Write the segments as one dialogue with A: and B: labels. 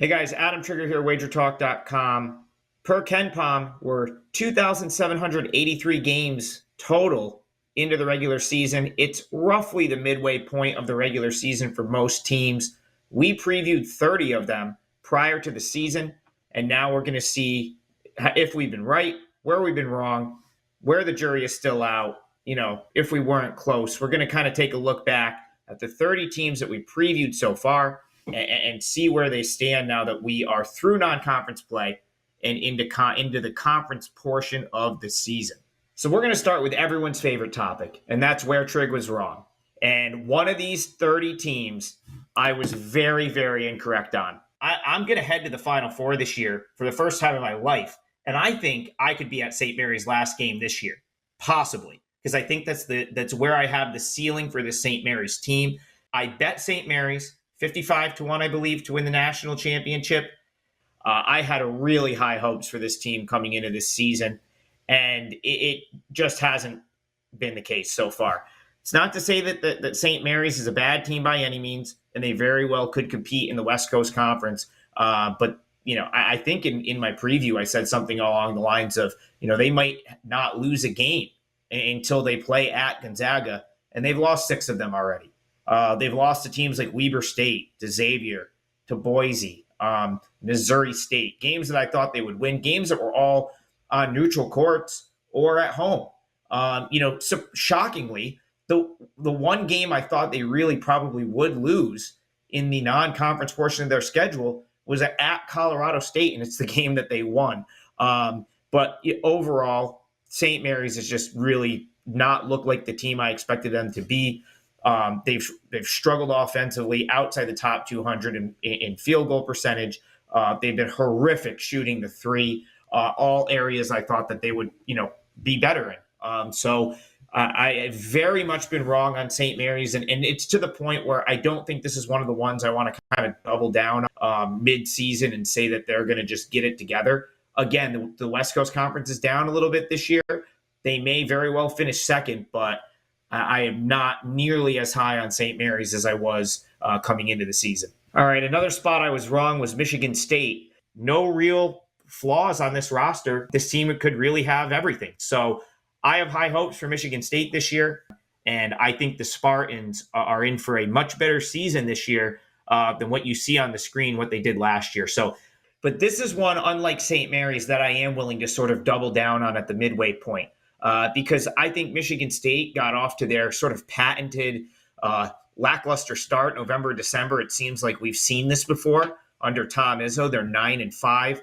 A: Hey guys, Adam Trigger here, WagerTalk.com. Per KenPom, we're 2,783 games total into the regular season. It's roughly the midway point of the regular season for most teams. We previewed 30 of them prior to the season, and now we're going to see if we've been right, where we've been wrong, where the jury is still out, if we weren't close. We're going to kind of take a look back at the 30 teams that we previewed so far and see where they stand now that we are through non-conference play and into the conference portion of the season. So we're going to start with everyone's favorite topic, and that's where Trig was wrong. And one of these 30 teams, I was very, very incorrect on. I'm going to head to the Final Four this year for the first time in my life, and I think I could be at St. Mary's last game this year, possibly, because I think that's where I have the ceiling for the St. Mary's team. I bet St. Mary's 55-1, I believe, to win the national championship. I had really high hopes for this team coming into this season, and it just hasn't been the case so far. It's not to say that St. Mary's is a bad team by any means, and they very well could compete in the West Coast Conference. But I think in my preview, I said something along the lines of, they might not lose a game until they play at Gonzaga, and they've lost 6 of them already. They've lost to teams like Weber State, to Xavier, to Boise, Missouri State, games that I thought they would win, games that were all on neutral courts or at home. So shockingly, the one game I thought they really probably would lose in the non-conference portion of their schedule was at Colorado State, and it's the game that they won. But overall, St. Mary's has just really not looked like the team I expected them to be. They've struggled offensively outside the top 200 in field goal percentage. They've been horrific shooting the three, all areas I thought that they would, be better in. So I have very much been wrong on St. Mary's, and it's to the point where I don't think this is one of the ones I want to kind of double down mid-season and say that they're going to just get it together. Again, the West Coast Conference is down a little bit this year. They may very well finish second, but I am not nearly as high on St. Mary's as I was coming into the season. All right, another spot I was wrong was Michigan State. No real flaws on this roster. This team could really have everything. So I have high hopes for Michigan State this year, and I think the Spartans are in for a much better season this year than what you see on the screen, what they did last year. But this is one, unlike St. Mary's, that I am willing to sort of double down on at the midway point. Because I think Michigan State got off to their sort of patented lackluster start, November, December. It seems like we've seen this before under Tom Izzo. They're 9-5,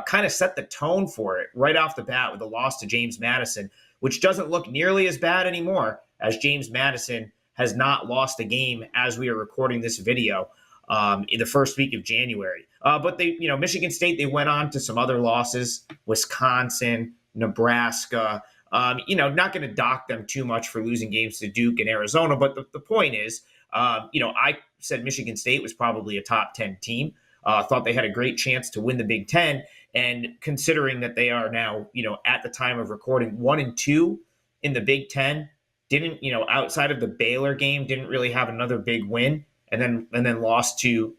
A: kind of set the tone for it right off the bat with a loss to James Madison, which doesn't look nearly as bad anymore, as James Madison has not lost a game as we are recording this video in the first week of January. But Michigan State, they went on to some other losses, Wisconsin, Nebraska. Not going to dock them too much for losing games to Duke and Arizona. But the point is, I said Michigan State was probably a top 10 team. Thought they had a great chance to win the Big Ten. And considering that they are now, at the time of recording 1-2 in the Big Ten, didn't, outside of the Baylor game, didn't really have another big win. And then lost to,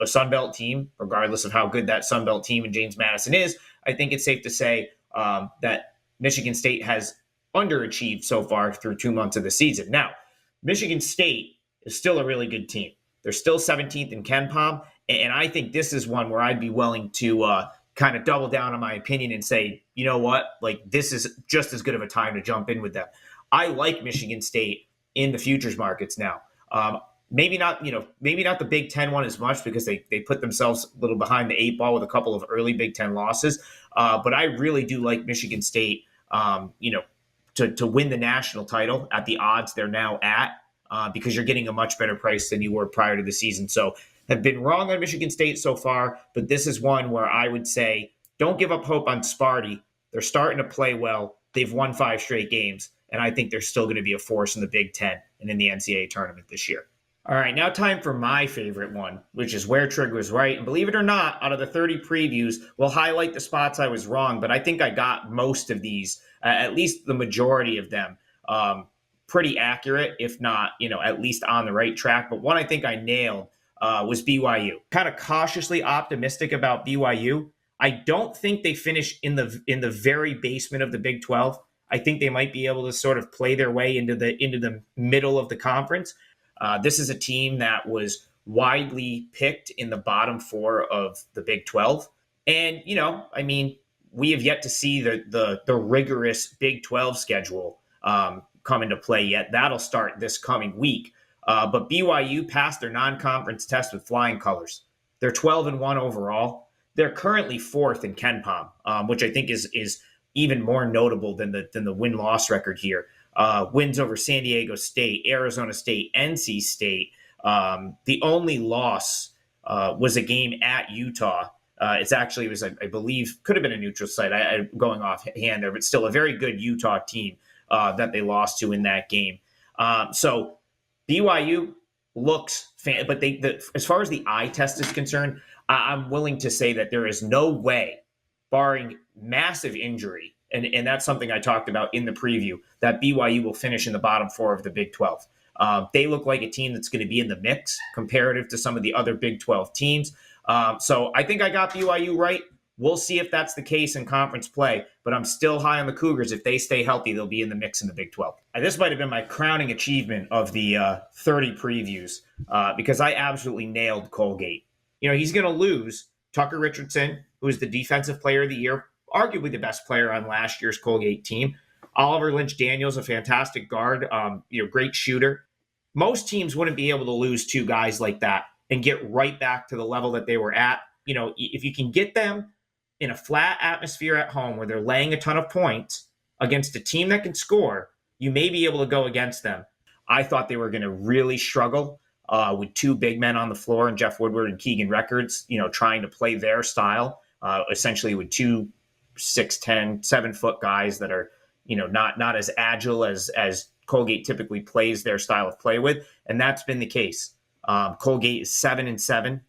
A: a Sun Belt team, regardless of how good that Sun Belt team and James Madison is. I think it's safe to say that Michigan State has underachieved so far through 2 months of the season. Now, Michigan State is still a really good team. They're still 17th in KenPom, and I think this is one where I'd be willing to kind of double down on my opinion and say, you know what, like this is just as good of a time to jump in with them. I like Michigan State in the futures markets now. Maybe not the Big Ten one as much because they put themselves a little behind the 8 ball with a couple of early Big Ten losses. But I really do like Michigan State, to win the national title at the odds they're now at, because you're getting a much better price than you were prior to the season. So have been wrong on Michigan State so far, but this is one where I would say don't give up hope on Sparty. They're starting to play well. They've won 5 straight games, and I think they're still going to be a force in the Big Ten and in the NCAA tournament this year. All right, now time for my favorite one, which is where Trig was right. And believe it or not, out of the 30 previews, we'll highlight the spots I was wrong, but I think I got most of these, at least the majority of them, pretty accurate, if not, at least on the right track. But one I think I nailed was BYU. Kind of cautiously optimistic about BYU. I don't think they finish in the very basement of the Big 12. I think they might be able to sort of play their way into the middle of the conference. This is a team that was widely picked in the bottom four of the Big 12. And, we have yet to see the rigorous Big 12 schedule come into play yet. That'll start this coming week. But BYU passed their non-conference test with flying colors. They're 12-1 overall. They're currently fourth in KenPom, which I think is even more notable than the win-loss record here. Wins over San Diego State, Arizona State, NC State. The only loss was a game at Utah. I believe, could have been a neutral site. I'm going offhand there, but still a very good Utah team that they lost to in that game. So BYU looks but as far as the eye test is concerned, I'm willing to say that there is no way, barring massive injury, and that's something I talked about in the preview, that BYU will finish in the bottom four of the Big 12. They look like a team that's going to be in the mix comparative to some of the other Big 12 teams. So I think I got BYU right. We'll see if that's the case in conference play, but I'm still high on the Cougars. If they stay healthy, they'll be in the mix in the Big 12. And this might have been my crowning achievement of the 30 previews because I absolutely nailed Colgate. He's going to lose Tucker Richardson, who is the defensive player of the year, arguably the best player on last year's Colgate team. Oliver Lynch-Daniels, a fantastic guard, great shooter. Most teams wouldn't be able to lose two guys like that and get right back to the level that they were at. If you can get them in a flat atmosphere at home where they're laying a ton of points against a team that can score, you may be able to go against them. I thought they were going to really struggle with two big men on the floor, and Jeff Woodward and Keegan Records, trying to play their style, essentially with two 6'10", 7-foot guys that are, not as agile as Colgate typically plays their style of play with. And that's been the case. Colgate is 7-7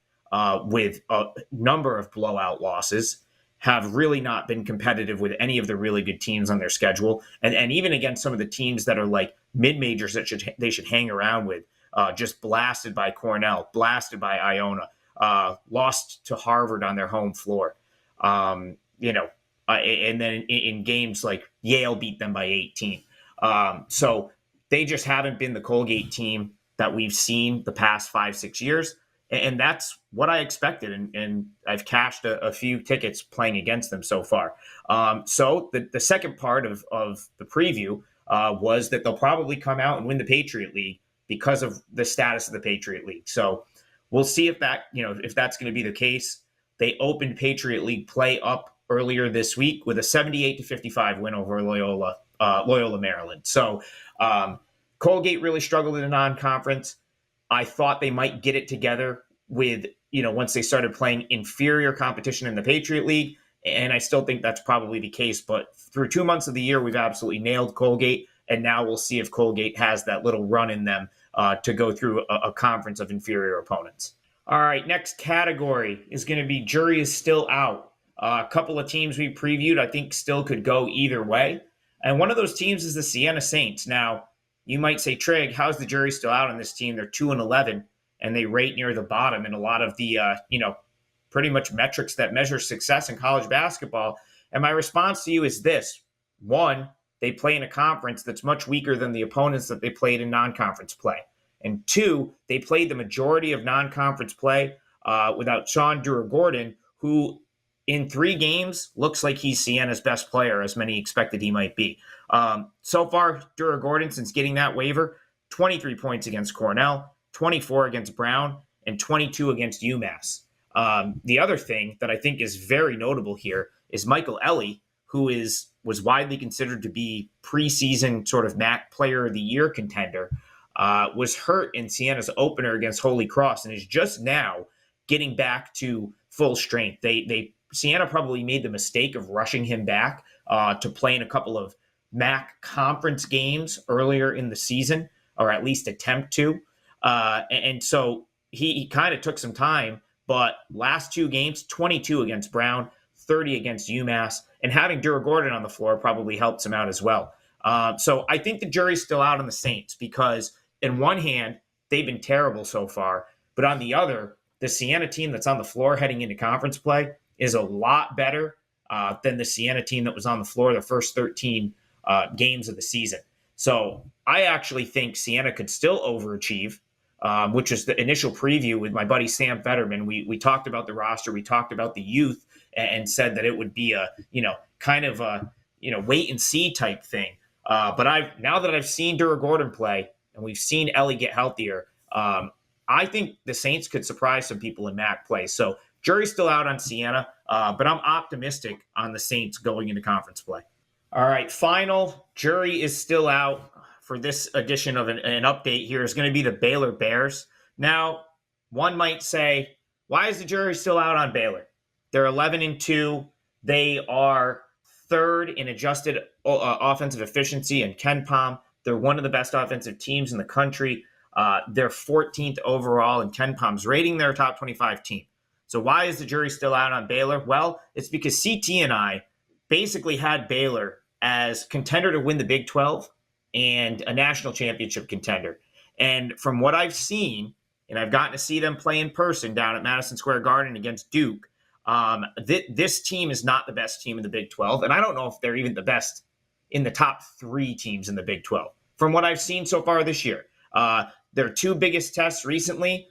A: with a number of blowout losses, have really not been competitive with any of the really good teams on their schedule. And even against some of the teams that are like mid-majors that they should hang around with, just blasted by Cornell, blasted by Iona, lost to Harvard on their home floor. And then in games like Yale beat them by 18. So they just haven't been the Colgate team that we've seen the past 5-6 years. And that's what I expected. And I've cashed a few tickets playing against them so far. So the second part of the preview was that they'll probably come out and win the Patriot League because of the status of the Patriot League. So we'll see if that's going to be the case. They opened Patriot League play up earlier this week with a 78-55 win over Loyola Maryland. So Colgate really struggled in a non-conference. I thought they might get it together with, once they started playing inferior competition in the Patriot League. And I still think that's probably the case. But through 2 months of the year, we've absolutely nailed Colgate. And now we'll see if Colgate has that little run in them to go through a conference of inferior opponents. All right, next category is going to be jury is still out. A couple of teams we previewed, I think, still could go either way. And one of those teams is the Sienna Saints. Now, you might say, Trig, how's the jury still out on this team? They're 2-11, and they rate near the bottom in a lot of the, pretty much metrics that measure success in college basketball. And my response to you is this. One, they play in a conference that's much weaker than the opponents that they played in non-conference play. And two, they played the majority of non-conference play without Sean Dura-Gordon, who in 3 games looks like he's Sienna's best player, as many expected he might be. So far, Dura-Gordon, since getting that waiver, 23 points against Cornell, 24 against Brown, and 22 against UMass. The other thing that I think is very notable here is Michael Elie, who was widely considered to be preseason sort of MAC Player of the Year contender, was hurt in Sienna's opener against Holy Cross and is just now getting back to full strength. Sienna probably made the mistake of rushing him back to play in a couple of MAC conference games earlier in the season, or at least attempt to. And so he kind of took some time, but last 2 games, 22 against Brown, 30 against UMass, and having Dura-Gordon on the floor probably helps him out as well. So I think the jury's still out on the Saints because, in one hand, they've been terrible so far, But on the other, the Sienna team that's on the floor heading into conference play is a lot better than the Sienna team that was on the floor the first 13 games of the season. So I actually think Sienna could still overachieve, which is the initial preview with my buddy Sam Fetterman. We talked about the roster, we talked about the youth, and said that it would be a kind of a wait and see type thing. But now that I've seen Dura Gordon play and we've seen Ellie get healthier, I think the Saints could surprise some people in MAC play. So jury's still out on Sienna, but I'm optimistic on the Saints going into conference play. All right, final jury is still out for this edition of an update here is going to be the Baylor Bears. Now, one might say, why is the jury still out on Baylor? They're 11-2. They are third in adjusted offensive efficiency in KenPom. They're one of the best offensive teams in the country. They're 14th overall in KenPom's rating. They're a top 25 team. So why is the jury still out on Baylor? Well, it's because CT and I basically had Baylor as contender to win the Big 12 and a national championship contender. And from what I've seen, and I've gotten to see them play in person down at Madison Square Garden against Duke, this team is not the best team in the Big 12. And I don't know if they're even the best in the top 3 teams in the Big 12 from what I've seen so far this year. Their 2 biggest tests recently,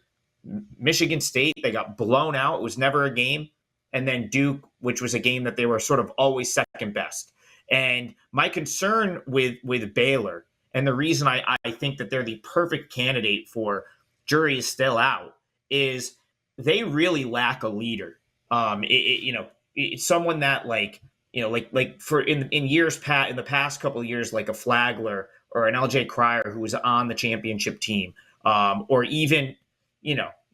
A: Michigan State, they got blown out. It was never a game. And then Duke, which was a game that they were sort of always second best. And my concern with Baylor, and the reason I think that they're the perfect candidate for jury is still out, is they really lack a leader. It's someone that like for in years past, in the past couple of years, like a Flagler or an LJ Cryer who was on the championship team, or even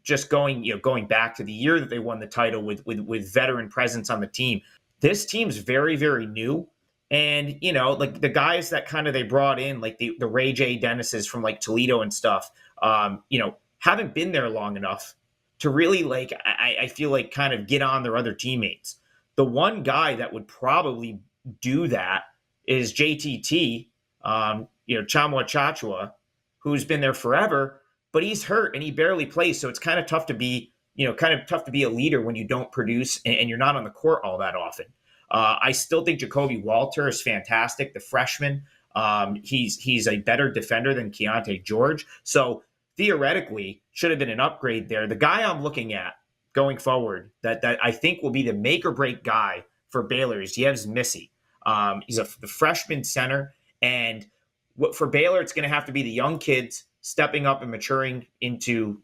A: just going back to the year that they won the title with veteran presence on the team. This team's very, very new. And, like the guys that kind of they brought in, like the Ray J. Dennises from like Toledo and stuff, haven't been there long enough to really I feel like kind of get on their other teammates. The one guy that would probably do that is JTT, Chamwa Chachua, who's been there forever, but he's hurt and he barely plays. So it's kind of tough to be, a leader when you don't produce and you're not on the court all that often. I still think Jacoby Walter is fantastic, the freshman. He's a better defender than Keontae George. So theoretically, should have been an upgrade there. The guy I'm looking at going forward that I think will be the make or break guy for Baylor is Yevs Missy. He's the freshman center. And for Baylor, it's going to have to be the young kids stepping up and maturing into,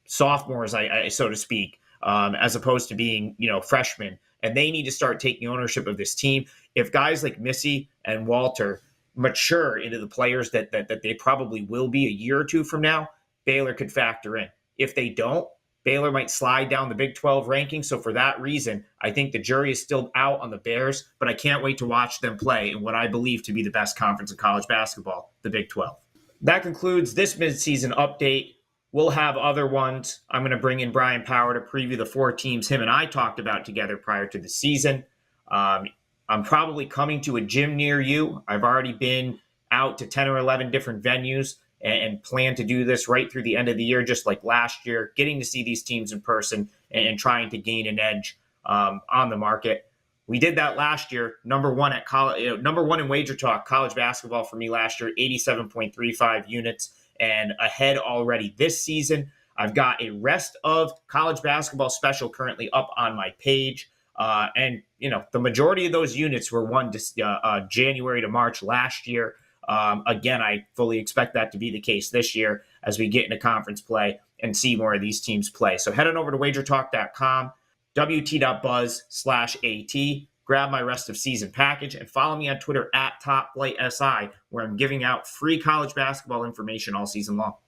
A: sophomores, so to speak, as opposed to being, freshmen. And they need to start taking ownership of this team. If guys like Missy and Walter mature into the players that they probably will be a year or two from now, Baylor could factor in. If they don't, Baylor might slide down the Big 12 ranking. So for that reason, I think the jury is still out on the Bears, but I can't wait to watch them play in what I believe to be the best conference in college basketball, the Big 12. That concludes this midseason update. We'll have other ones. I'm going to bring in Brian Power to preview the 4 teams him and I talked about together prior to the season. I'm probably coming to a gym near you. I've already been out to 10 or 11 different venues and plan to do this right through the end of the year, just like last year, getting to see these teams in person and trying to gain an edge on the market. We did that last year. Number one in WagerTalk college basketball for me last year, 87.35 units. And ahead already this season. I've got a rest of college basketball special currently up on my page. And the majority of those units were won January to March last year. Again, I fully expect that to be the case this year as we get into conference play and see more of these teams play. So head on over to WagerTalk.com, WT.buzz/AT. Grab my rest of season package and follow me on Twitter @TopFlightSI, where I'm giving out free college basketball information all season long.